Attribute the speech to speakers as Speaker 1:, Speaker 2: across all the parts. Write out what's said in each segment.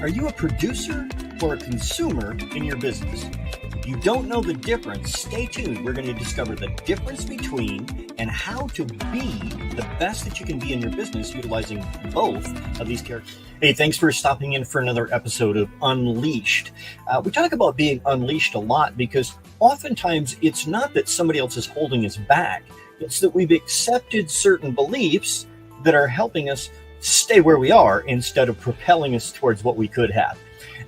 Speaker 1: Are you a producer or a consumer in your business? You don't know the difference? Stay tuned. We're going to discover the difference between and how to be the best that you can be in your business utilizing both of these characters. Hey, thanks for stopping in for another episode of Unleashed. We talk about being unleashed a lot because oftentimes it's not that somebody else is holding us back. It's that we've accepted certain beliefs that are helping us stay where we are instead of propelling us towards what we could have.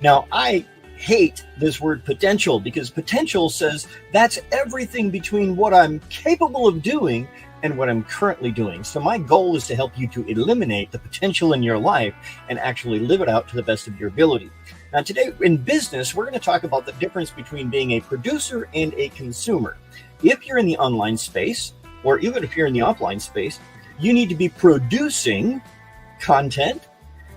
Speaker 1: Now, I hate this word potential because potential says that's everything between what I'm capable of doing and what I'm currently doing. So my goal is to help you to eliminate the potential in your life and actually live it out to the best of your ability. Now, today in business, we're going to talk about the difference between being a producer and a consumer. If you're in the online space, or even if you're in the offline space, you need to be producing content,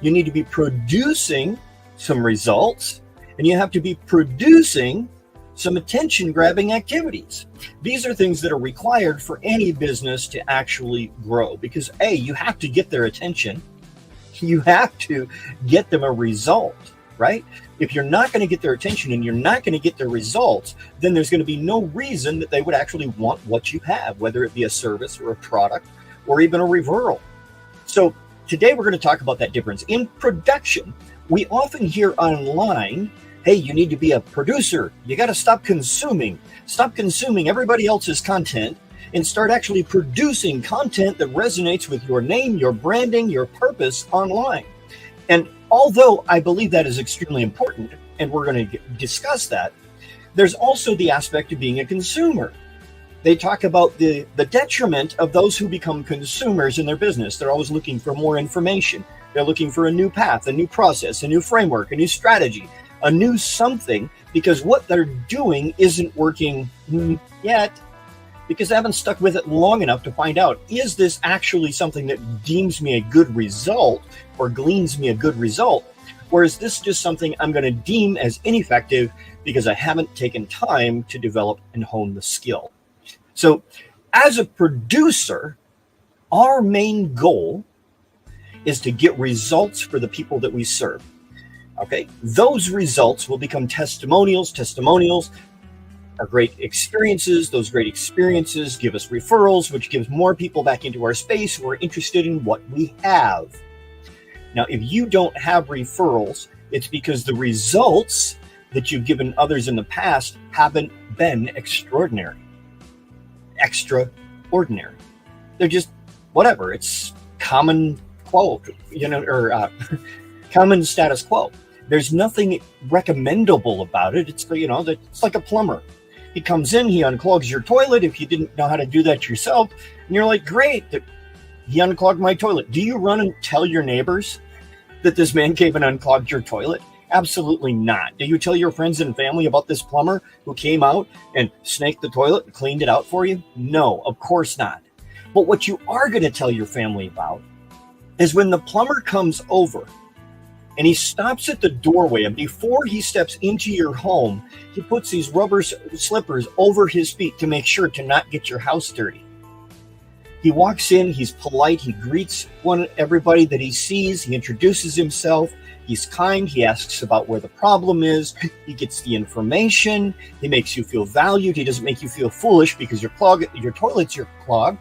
Speaker 1: you need to be producing some results, and you have to be producing some attention-grabbing activities. These are things that are required for any business to actually grow because A, you have to get their attention, you have to get them a result, right? If you're not going to get their attention and you're not going to get their results, then there's going to be no reason that they would actually want what you have, whether it be a service or a product or even a referral. So today we're going to talk about that difference. In production, we often hear online, hey, you need to be a producer. You got to stop consuming everybody else's content and start actually producing content that resonates with your name, your branding, your purpose online. And although I believe that is extremely important, and we're going to discuss that, there's also the aspect of being a consumer. They talk about the detriment of those who become consumers in their business. They're always looking for more information. They're looking for a new path, a new process, a new framework, a new strategy, a new something, because what they're doing isn't working yet, because they haven't stuck with it long enough to find out, is this actually something that deems me a good result or gleans me a good result? Or is this just something I'm going to deem as ineffective because I haven't taken time to develop and hone the skill? So as a producer, our main goal is to get results for the people that we serve. Okay, those results will become testimonials. Testimonials are great experiences. Those great experiences give us referrals, which gives more people back into our space who are interested in what we have. Now, if you don't have referrals, it's because the results that you've given others in the past haven't been extraordinary. They're just whatever. It's common quote, or common status quo. There's nothing recommendable about it. It's like a plumber. He comes in, he unclogs your toilet. If you didn't know how to do that yourself, and you're like, great, he unclogged my toilet. Do you run and tell your neighbors that this man came and unclogged your toilet? Absolutely not. Do you tell your friends and family about this plumber who came out and snaked the toilet and cleaned it out for you? No, of course not. But what you are going to tell your family about is when the plumber comes over and he stops at the doorway, and before he steps into your home, he puts these rubber slippers over his feet to make sure to not get your house dirty. He walks in, he's polite, he greets everybody that he sees, he introduces himself, he's kind, he asks about where the problem is, he gets the information, he makes you feel valued, he doesn't make you feel foolish because your toilet's clogged.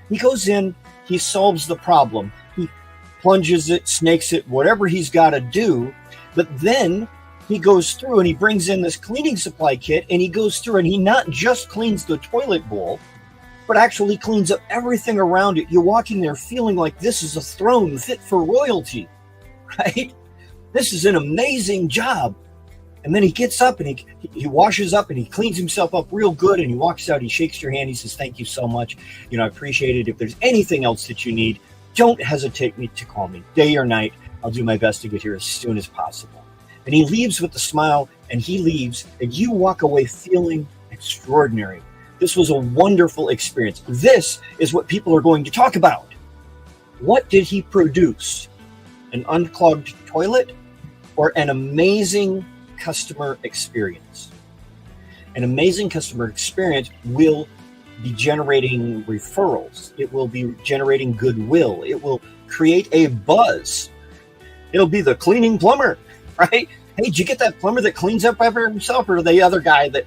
Speaker 1: He goes in, he solves the problem, he plunges it, snakes it, whatever he's got to do, but then he goes through and he brings in this cleaning supply kit, and he goes through and he not just cleans the toilet bowl, but actually cleans up everything around it. You're walking there feeling like this is a throne fit for royalty, right? This is an amazing job. And then he gets up and he washes up and he cleans himself up real good, and he walks out, he shakes your hand, he says, thank you so much. I appreciate it. If there's anything else that you need, don't hesitate to call me day or night. I'll do my best to get here as soon as possible. And he leaves with a smile, and he leaves, and you walk away feeling extraordinary. This was a wonderful experience. This is what people are going to talk about. What did he produce? An unclogged toilet or an amazing customer experience? An amazing customer experience will be generating referrals. It will be generating goodwill. It will create a buzz. It'll be the cleaning plumber. right? Hey, did you get that plumber that cleans up after himself, or the other guy that,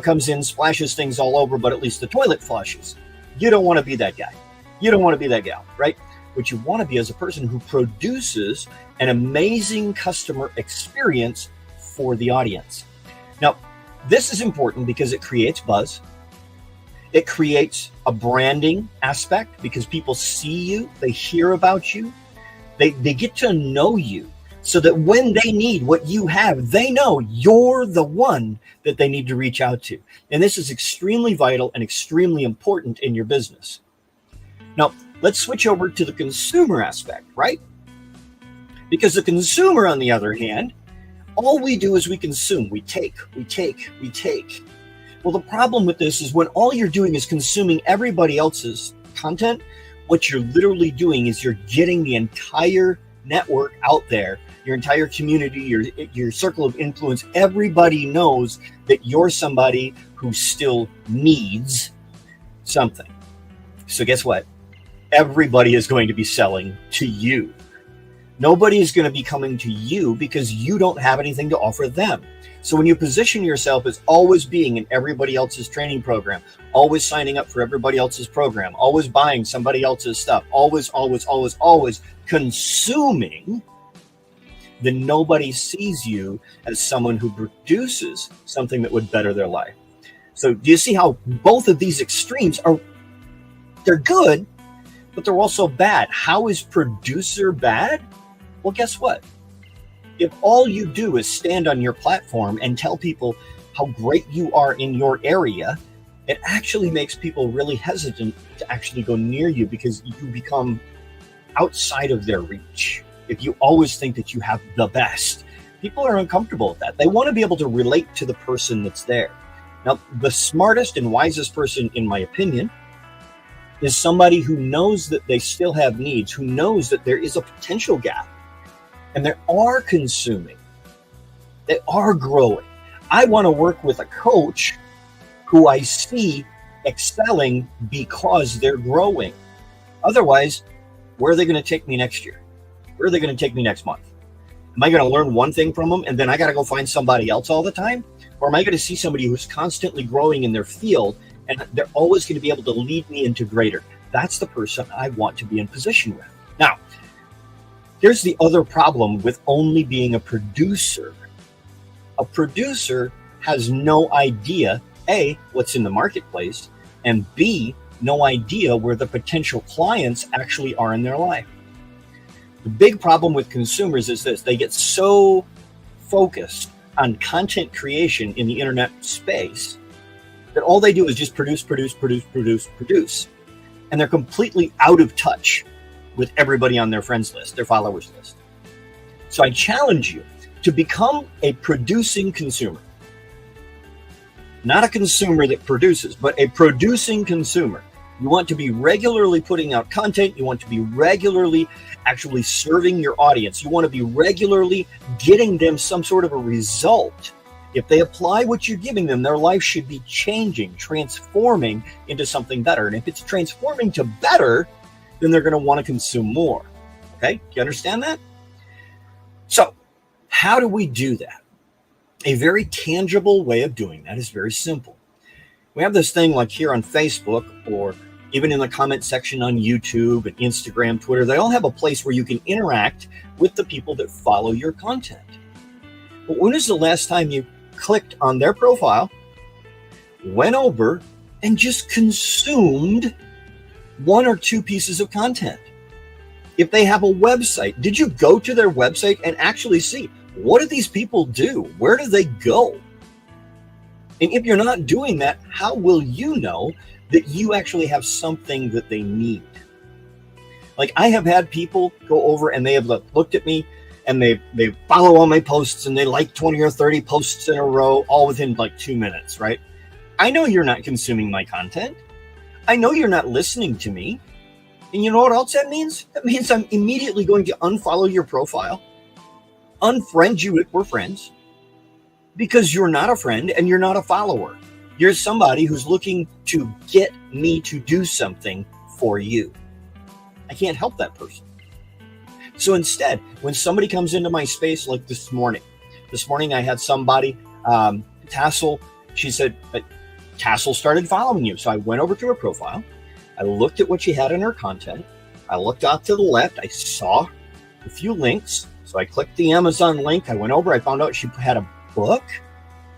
Speaker 1: comes in, splashes things all over, but at least the toilet flushes? You don't want to be that guy. You don't want to be that gal, right? What you want to be is a person who produces an amazing customer experience for the audience. Now, this is important because it creates buzz. It creates a branding aspect because people see you, they hear about you, they get to know you, so that when they need what you have, they know you're the one that they need to reach out to. And this is extremely vital and extremely important in your business. Now, let's switch over to the consumer aspect, right? Because the consumer, on the other hand, all we do is we consume, we take. Well, the problem with this is when all you're doing is consuming everybody else's content, what you're literally doing is you're getting the entire network out there, your entire community, your circle of influence. Everybody knows that you're somebody who still needs something. So guess what? Everybody is going to be selling to you. Nobody is going to be coming to you because you don't have anything to offer them. So when you position yourself as always being in everybody else's training program, always signing up for everybody else's program, always buying somebody else's stuff, always consuming, then nobody sees you as someone who produces something that would better their life. So do you see how both of these extremes they're good, but they're also bad? How is producer bad? Well, guess what? If all you do is stand on your platform and tell people how great you are in your area, it actually makes people really hesitant to actually go near you because you become outside of their reach. If you always think that you have the best, people are uncomfortable with that. They want to be able to relate to the person that's there. Now, the smartest and wisest person, in my opinion, is somebody who knows that they still have needs, who knows that there is a potential gap, and they are consuming. They are growing. I want to work with a coach who I see excelling because they're growing. Otherwise, where are they going to take me next year? Where are they going to take me next month? Am I going to learn one thing from them and then I got to go find somebody else all the time? Or am I going to see somebody who's constantly growing in their field and they're always going to be able to lead me into greater? That's the person I want to be in position with. Now, here's the other problem with only being a producer. A producer has no idea, A, what's in the marketplace, and B, no idea where the potential clients actually are in their life. The big problem with consumers is this: they get so focused on content creation in the internet space that all they do is just produce. And they're completely out of touch with everybody on their friends list, their followers list. So I challenge you to become a producing consumer. Not a consumer that produces, but a producing consumer. You want to be regularly putting out content. You want to be regularly actually serving your audience. You want to be regularly getting them some sort of a result. If they apply what you're giving them, their life should be changing, transforming into something better. And if it's transforming to better, then they're going to want to consume more. Okay? Do you understand that? So how do we do that? A very tangible way of doing that is very simple. We have this thing like here on Facebook, or even in the comment section on YouTube and Instagram, Twitter. They all have a place where you can interact with the people that follow your content. But when is the last time you clicked on their profile, went over, and just consumed one or two pieces of content? If they have a website, did you go to their website and actually see, what do these people do? Where do they go? And if you're not doing that, how will you know that you actually have something that they need? Like, I have had people go over and they have looked at me and they follow all my posts and they like 20 or 30 posts in a row, all within like 2 minutes, right? I know you're not consuming my content. I know you're not listening to me. And you know what else that means? That means I'm immediately going to unfollow your profile, unfriend you if we're friends, because you're not a friend and you're not a follower. You're somebody who's looking to get me to do something for you. I can't help that person. So instead, when somebody comes into my space like this morning I had somebody, Tassel, she said, Tassel started following you. So I went over to her profile. I looked at what she had in her content. I looked out to the left. I saw a few links. So I clicked the Amazon link. I went over. I found out she had a book.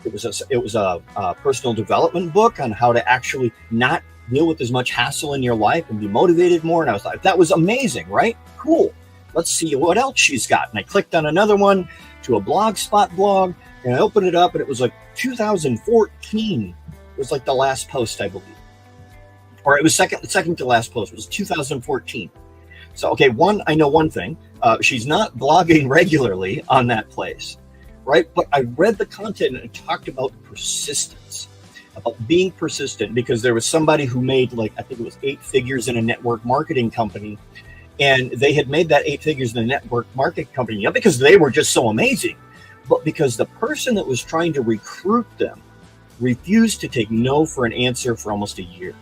Speaker 1: It was a personal development book on how to actually not deal with as much hassle in your life and be motivated more. And I was like, that was amazing, right? Cool. Let's see what else she's got. And I clicked on another one to a Blogspot blog, and I opened it up, and it was like 2014 was like the last post, I believe. Or it was second to last post. It was 2014. So, okay, I know one thing. She's not blogging regularly on that place, right? But I read the content, and it talked about persistence, about being persistent, because there was somebody who made, like, I think it was 8 figures in a network marketing company. And they had made that 8 figures in a network marketing company, not because they were just so amazing, but because the person that was trying to recruit them refused to take no for an answer for almost a year.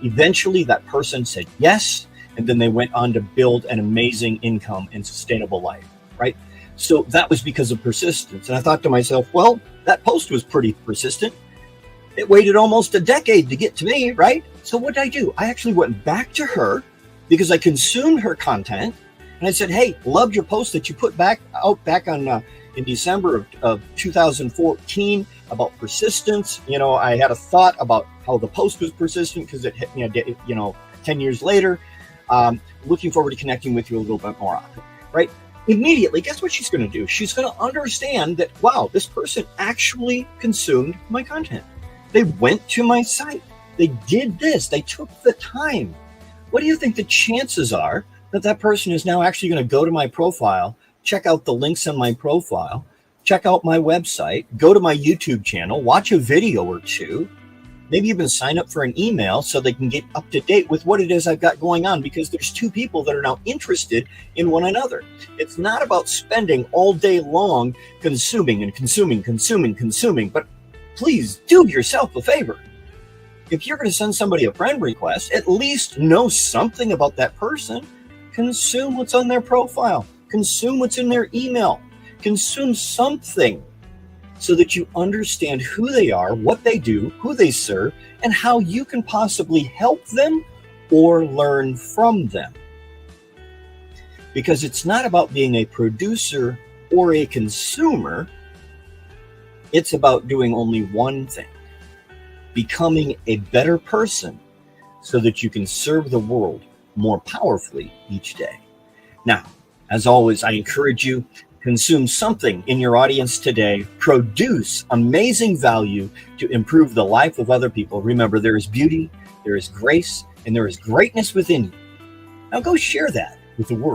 Speaker 1: Eventually, that person said yes, and then they went on to build an amazing income and sustainable life, right? So that was because of persistence. And I thought to myself, well, that post was pretty persistent. It waited almost a decade to get to me, right? So what did I do? I actually went back to her because I consumed her content, and I said, hey, loved your post that you put back on in December of 2014 about persistence. You know, I had a thought about how the post was persistent because it hit me, 10 years later. Looking forward to connecting with you a little bit more often, right? Immediately, guess what she's going to do? She's going to understand that, wow, this person actually consumed my content. They went to my site. They did this. They took the time. What do you think the chances are that that person is now actually going to go to my profile, check out the links on my profile, check out my website, go to my YouTube channel, watch a video or two, maybe even sign up for an email so they can get up to date with what it is I've got going on, because there's 2 people that are now interested in one another. It's not about spending all day long consuming, but please do yourself a favor. If you're going to send somebody a friend request, at least know something about that person. Consume what's on their profile. Consume what's in their email. Consume something so that you understand who they are, what they do, who they serve, and how you can possibly help them or learn from them. Because it's not about being a producer or a consumer. It's about doing only one thing: becoming a better person so that you can serve the world more powerfully each day. Now, as always, I encourage you, consume something in your audience today, produce amazing value to improve the life of other people. Remember, there is beauty, there is grace, and there is greatness within you. Now go share that with the world.